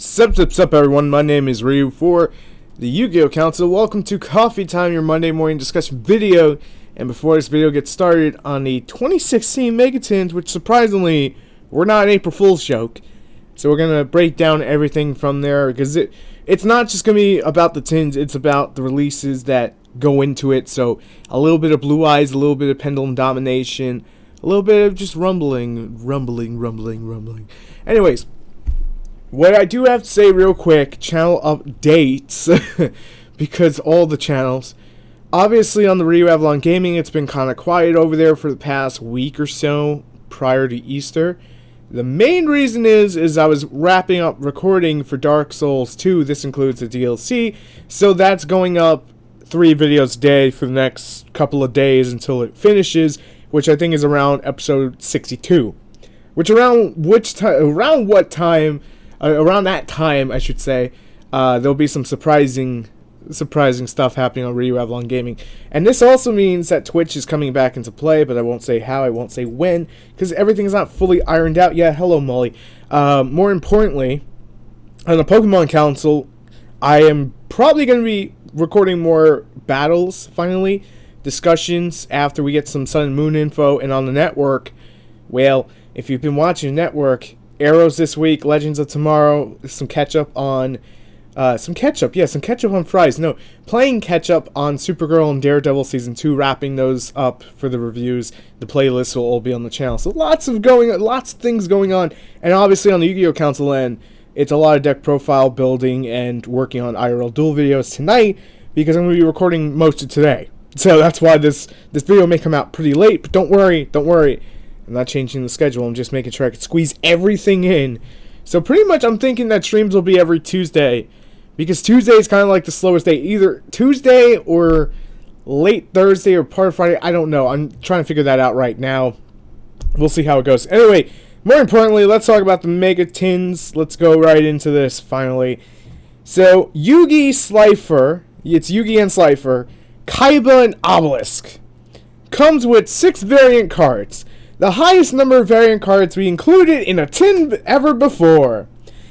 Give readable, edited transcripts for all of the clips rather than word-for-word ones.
Sup everyone, my name is Ryu for the Yu-Gi-Oh! Council. Welcome to Coffee Time, your Monday morning discussion video. And before this video gets started on the 2016 Megatins, which surprisingly, were not an April Fool's joke. So we're going to break down everything from there, because it's not just going to be about the tins, it's about the releases that go into it. So a little bit of Blue Eyes, a little bit of Pendulum Domination, a little bit of just rumbling. Anyways, what I do have to say real quick, channel updates, because all the channels, obviously on the RyuAvalonGaming, it's been kind of quiet over there for the past week or so prior to Easter. The main reason is I was wrapping up recording for Dark Souls 2, this includes the DLC, so that's going up 3 videos a day for the next couple of days until it finishes, which I think is around episode 62. Which around that time, I should say, there'll be some surprising stuff happening on RyuAvalonGaming. And this also means that Twitch is coming back into play, but I won't say how, I won't say when, because everything's not fully ironed out yet. Hello, Molly. More importantly, on the ThePokemonCouncil, I am probably going to be recording more battles, finally, discussions, after we get some Sun and Moon info. And on the network, well, if you've been watching the network, Arrows this week, Legends of Tomorrow, some catch-up on... some catch-up on Fries. No, playing catch-up on Supergirl and Daredevil Season 2, wrapping those up for the reviews. The playlists will all be on the channel. So lots of things going on. And obviously on the Yu-Gi-Oh! Council end, it's a lot of deck profile building and working on IRL duel videos tonight, because I'm going to be recording most of today. So that's why this video may come out pretty late, but don't worry. I'm not changing the schedule, I'm just making sure I can squeeze everything in. So pretty much I'm thinking that streams will be every Tuesday, because Tuesday is kind of like the slowest day. Either Tuesday or late Thursday or part of Friday, I don't know. I'm trying to figure that out right now. We'll see how it goes. Anyway, more importantly, let's talk about the Mega Tins. Let's go right into this, finally. So, Yugi Slifer, it's Yugi and Slifer, Kaiba and Obelisk. Comes with 6 variant cards. The highest number of variant cards we included in a tin ever before.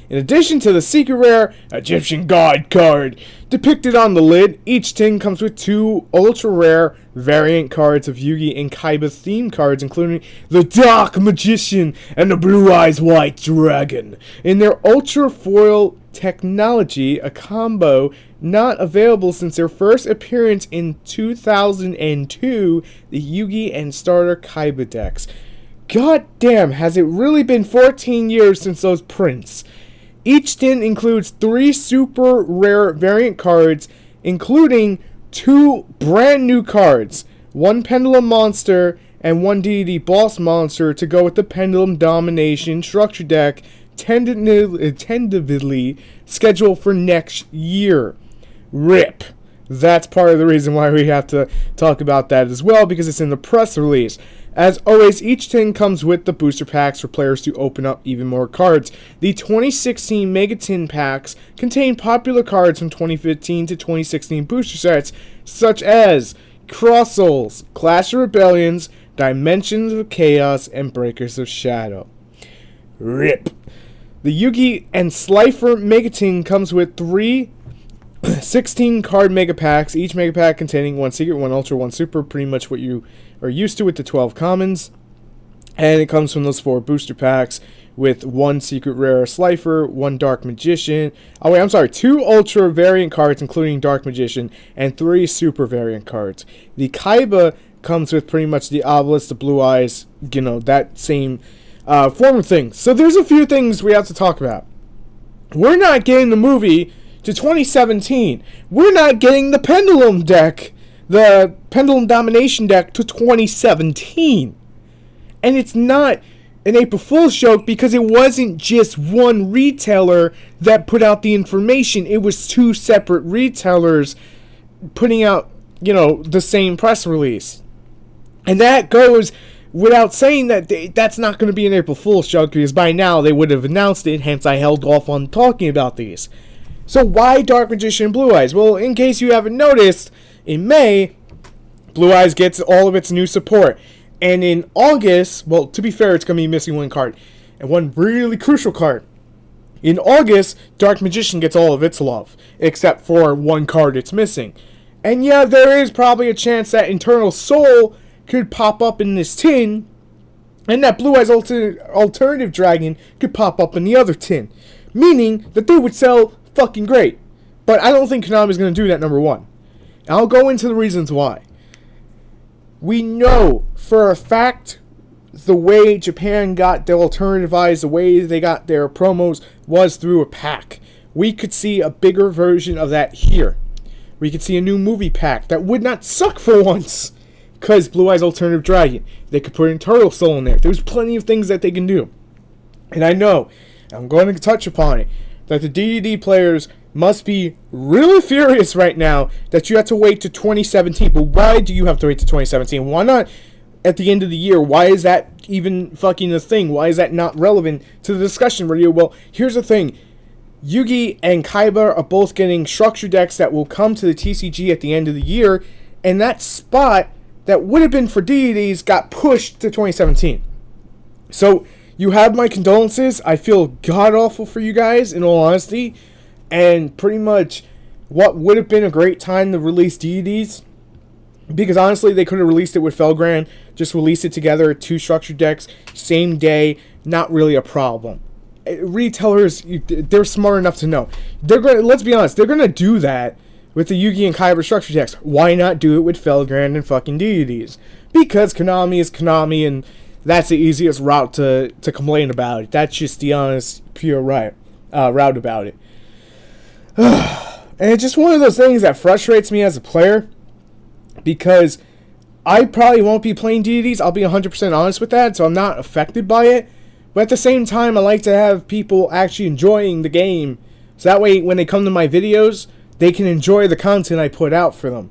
In addition to the secret rare Egyptian God card depicted on the lid, each tin comes with 2 ultra rare variant cards of Yugi and Kaiba themed cards, including the Dark Magician and the Blue Eyes White Dragon. In their ultra foil technology, a combo not available since their first appearance in 2002, the Yugi and Starter Kaiba decks. God damn, has it really been 14 years since those prints? Each tin includes 3 super rare variant cards, including 2 brand new cards, 1 Pendulum Monster and 1 DDD Boss Monster to go with the Pendulum Domination structure deck tentatively scheduled for next year. RIP. That's part of the reason why we have to talk about that as well, because it's in the press release. As always, each tin comes with the booster packs for players to open up even more cards. The 2016 Mega Tin packs contain popular cards from 2015 to 2016 booster sets, such as Cross Souls, Clash of Rebellions, Dimensions of Chaos, and Breakers of Shadow. RIP. The Yugi and Slifer Mega Tin comes with 3 16 card mega packs, each mega pack containing 1 secret, 1 ultra, 1 super, pretty much what you are used to with the 12 commons. And it comes from those 4 booster packs with 1 secret rare Slifer, 1 Dark Magician. 2 ultra variant cards, including Dark Magician, and 3 super variant cards. The Kaiba comes with pretty much the Obelisk, the Blue Eyes, that same form of thing. So there's a few things we have to talk about. We're not getting the movie to 2017. We're not getting the Pendulum deck, the Pendulum Domination deck, to 2017. And it's not an April Fool's joke, because it wasn't just one retailer that put out the information. It was 2 separate retailers putting out, the same press release. And that goes without saying that that's not going to be an April Fool's joke, because by now they would have announced it, hence I held off on talking about these. So why Dark Magician and Blue Eyes? Well, in case you haven't noticed, in May, Blue Eyes gets all of its new support. And in August, well, to be fair, it's going to be missing 1 card. And 1 really crucial card. In August, Dark Magician gets all of its love, except for one card it's missing. And yeah, there is probably a chance that Eternal Soul could pop up in this tin, and that Blue Eyes Alternative Dragon could pop up in the other tin. Meaning that they would sell fucking great. But I don't think Konami's going to do that, number one. And I'll go into the reasons why. We know for a fact the way Japan got their alternative eyes, the way they got their promos, was through a pack. We could see a bigger version of that here. We could see a new movie pack that would not suck for once. Because Blue Eyes Alternative Dragon. They could put Eternal Soul in there. There's plenty of things that they can do. And I know, I'm going to touch upon it, that the DDD players must be really furious right now that you have to wait to 2017. But why do you have to wait to 2017? Why not at the end of the year? Why is that even fucking a thing? Why is that not relevant to the discussion, Ryu? Well, here's the thing. Yugi and Kaiba are both getting structure decks that will come to the TCG at the end of the year, and that spot that would have been for DDDs got pushed to 2017. So, you have my condolences. I feel god-awful for you guys, in all honesty. And pretty much what would have been a great time to release DDDs, because honestly, they could have released it with Felgrand, just released it together, 2 structured decks, same day, not really a problem. Retailers, they're smart enough to know. Let's be honest, they're going to do that with the Yugi and Kaiba structure decks. Why not do it with Felgrand and fucking DDDs? Because Konami is Konami, and that's the easiest route to complain about it. That's just the honest, pure route about it. And it's just one of those things that frustrates me as a player, because I probably won't be playing DDDs. I'll be 100% honest with that, so I'm not affected by it. But at the same time, I like to have people actually enjoying the game, so that way when they come to my videos, they can enjoy the content I put out for them.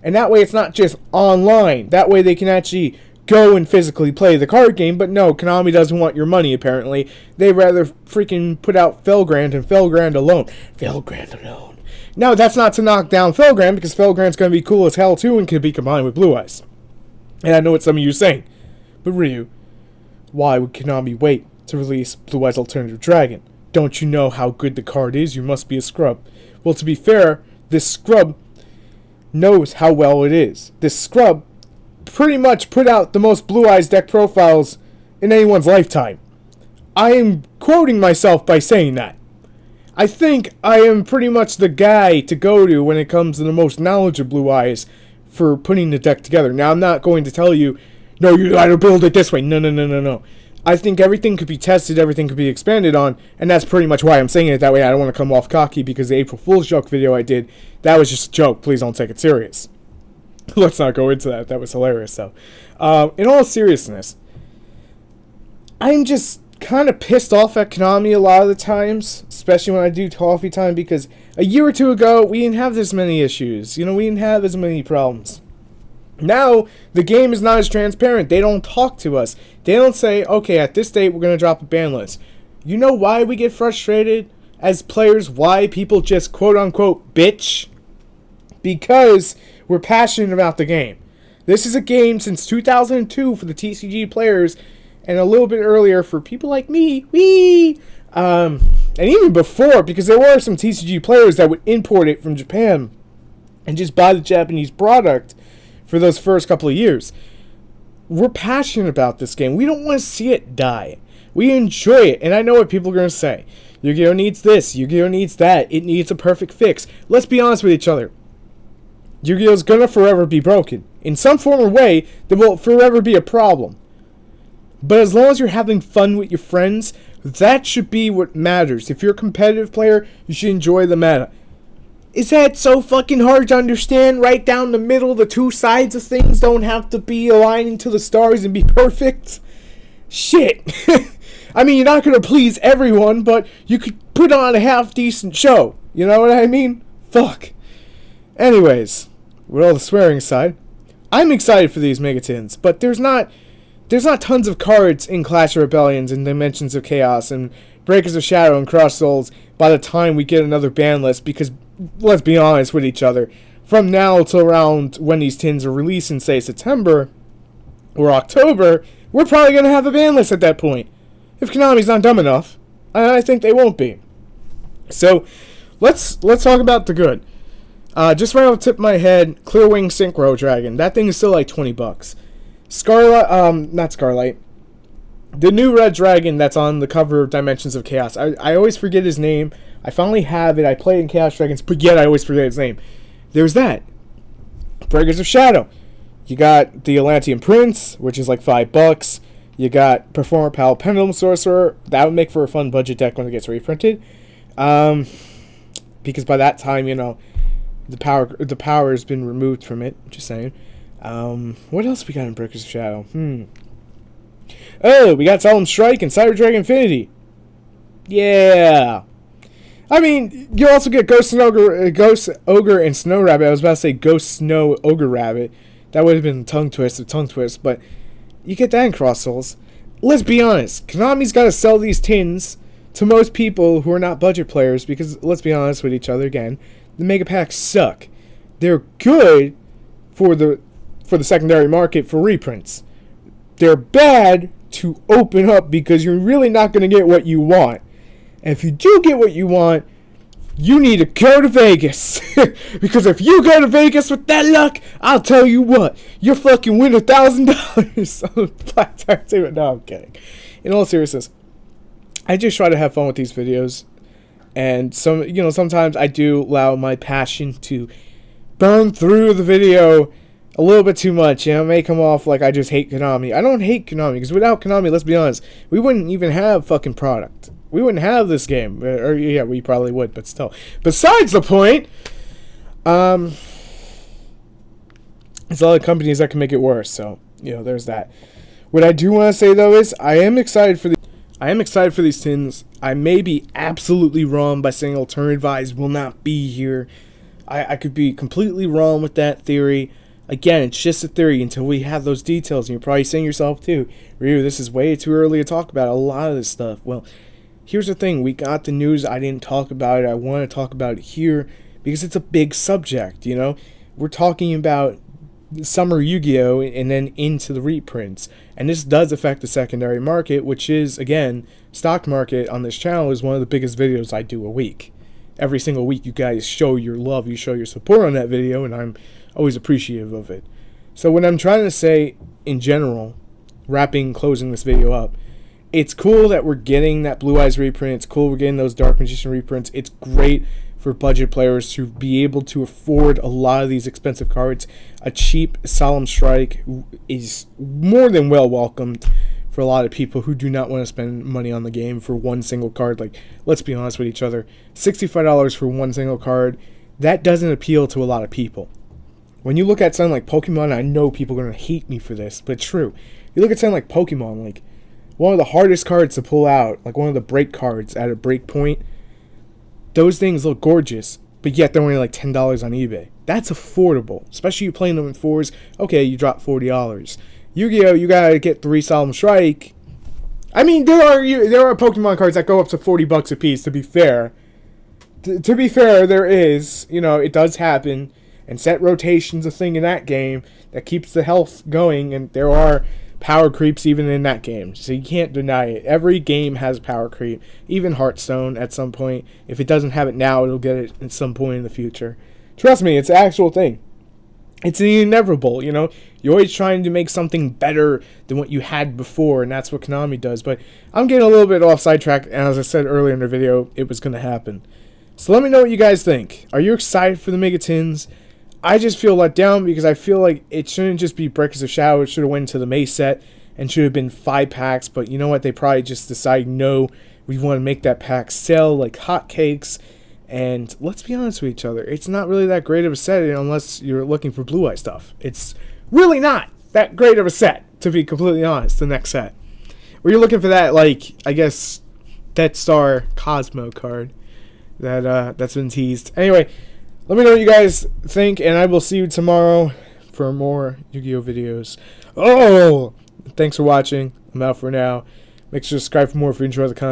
And that way it's not just online. That way they can actually go and physically play the card game. But no, Konami doesn't want your money, apparently. They'd rather freaking put out Felgrand and Felgrand alone. Felgrand alone. No, that's not to knock down Felgrand, because Felgrand's going to be cool as hell too and can be combined with Blue Eyes. And I know what some of you are saying. But Ryu, why would Konami wait to release Blue Eyes Alternative Dragon? Don't you know how good the card is? You must be a scrub. Well, to be fair, this scrub knows how well it is. This scrub pretty much put out the most Blue Eyes deck profiles in anyone's lifetime. I am quoting myself by saying that. I think I am pretty much the guy to go to when it comes to the most knowledge of Blue Eyes for putting the deck together. Now, I'm not going to tell you, no, you gotta build it this way. No. I think everything could be tested, everything could be expanded on, and that's pretty much why I'm saying it that way. I don't want to come off cocky, because the April Fool's joke video I did, that was just a joke. Please don't take it serious. Let's not go into that. That was hilarious, though. In all seriousness, I'm just kind of pissed off at Konami a lot of the times, especially when I do Coffee Time, because a year or two ago, we didn't have this many issues. We didn't have as many problems. Now, the game is not as transparent. They don't talk to us. They don't say, okay, at this date, we're going to drop a ban list. You know why we get frustrated as players? Why people just quote-unquote bitch? Because we're passionate about the game. This is a game since 2002 for the TCG players, and a little bit earlier for people like me. And even before, because there were some TCG players that would import it from Japan and just buy the Japanese product for those first couple of years. We're passionate about this game. We don't want to see it die. We enjoy it, and I know what people are going to say. Yu-Gi-Oh! Needs this, Yu-Gi-Oh! Needs that, it needs a perfect fix. Let's be honest with each other. Yu-Gi-Oh's going to forever be broken. In some form or way, there will forever be a problem. But as long as you're having fun with your friends, that should be what matters. If you're a competitive player, you should enjoy the meta. Is that so fucking hard to understand? Right down the middle, the two sides of things don't have to be aligning to the stars and be perfect? Shit. I mean, you're not going to please everyone, but you could put on a half-decent show. You know what I mean? Fuck. Anyways, with all the swearing aside, I'm excited for these Megatins, but there's not tons of cards in Clash of Rebellions and Dimensions of Chaos and Breakers of Shadow and Cross Souls by the time we get another ban list, because let's be honest with each other, from now till around when these tins are released in, say, September or October, we're probably going to have a ban list at that point. If Konami's not dumb enough, I think they won't be. So let's talk about the good. Just right off the tip of my head, Clearwing Synchro Dragon. That thing is still like $20. Scarlet, not Scarlight. The new red dragon that's on the cover of Dimensions of Chaos. I always forget his name. I finally have it. I play in Chaos Dragons, but yet I always forget his name. There's that. Breakers of Shadow. You got the Atlantean Prince, which is like $5. You got Performer Pal Pendulum Sorcerer. That would make for a fun budget deck when it gets reprinted. Because by that time, you know, the power has been removed from it. Just saying. What else we got in Breakers of Shadow? Oh, we got Solemn Strike and Cyber Dragon Infinity. Yeah. I mean, you also get Ghost Ogre, and Snow Rabbit. I was about to say Ghost Snow Ogre Rabbit. That would have been tongue twist, but you get that in Cross Souls. Let's be honest, Konami's got to sell these tins to most people who are not budget players because, let's be honest with each other again, the Mega Packs suck. They're good for the secondary market for reprints. They're bad to open up because you're really not going to get what you want. And if you do get what you want, you need to go to Vegas. Because if you go to Vegas with that luck, I'll tell you what, you'll fucking win $1,000 on Black Entertainment. No, I'm kidding. In all seriousness, I just try to have fun with these videos. And sometimes I do allow my passion to burn through the video a little bit too much. It may come off like I just hate Konami. I don't hate Konami, because without Konami, let's be honest, we wouldn't even have fucking product. We wouldn't have this game. Or yeah, we probably would, but still. Besides the point, there's a lot of companies that can make it worse. So, there's that. What I do want to say though is I am excited for these tins. I may be absolutely wrong by saying Alternative Eyes will not be here. I could be completely wrong with that theory. Again, it's just a theory until we have those details. And you're probably saying yourself too, Ryu, this is way too early to talk about a lot of this stuff. Well, here's the thing. We got the news. I didn't talk about it. I want to talk about it here because it's a big subject, We're talking about summer Yu-Gi-Oh! And then into the reprints. And this does affect the secondary market, which is, again, stock market on this channel is one of the biggest videos I do a week. Every single week you guys show your love, you show your support on that video, and I'm always appreciative of it. So what I'm trying to say in general, closing this video up, it's cool that we're getting that Blue Eyes reprint. It's cool we're getting those Dark Magician reprints. It's great for budget players to be able to afford a lot of these expensive cards. A cheap Solemn Strike is more than well welcomed for a lot of people who do not want to spend money on the game for one single card. Like, let's be honest with each other, $65 for one single card, that doesn't appeal to a lot of people. When you look at something like Pokemon, I know people are going to hate me for this, but it's true. You look at something like Pokemon, like one of the hardest cards to pull out, like one of the break cards at a break point, those things look gorgeous, but yet they're only like $10 on eBay. That's affordable, especially you playing them in fours. Okay, you drop $40. Yu-Gi-Oh! You gotta get 3 Solemn Strike. I mean, there are Pokemon cards that go up to $40 a piece, to be fair. To be fair, there is, it does happen. And set rotation's a thing in that game that keeps the health going, and there are power creeps even in that game. So you can't deny it. Every game has power creep. Even Hearthstone at some point. If it doesn't have it now, it'll get it at some point in the future. Trust me, it's an actual thing. It's inevitable, You're always trying to make something better than what you had before, and that's what Konami does. But I'm getting a little bit off sidetrack, and as I said earlier in the video, it was going to happen. So let me know what you guys think. Are you excited for the Mega Tins? I just feel let down because I feel like it shouldn't just be Breakers of Shadow. It should have went to the May set and should have been 5 packs. But you know what? They probably just decided, no, we want to make that pack sell like hotcakes. And let's be honest with each other. It's not really that great of a set unless you're looking for Blue Eye stuff. It's really not that great of a set, to be completely honest, the next set. Where you're looking for that, like, I guess, Death Star Cosmo card that's been teased. Anyway, let me know what you guys think, and I will see you tomorrow for more Yu-Gi-Oh! Videos. Oh! Thanks for watching. I'm out for now. Make sure to subscribe for more if you enjoy the content.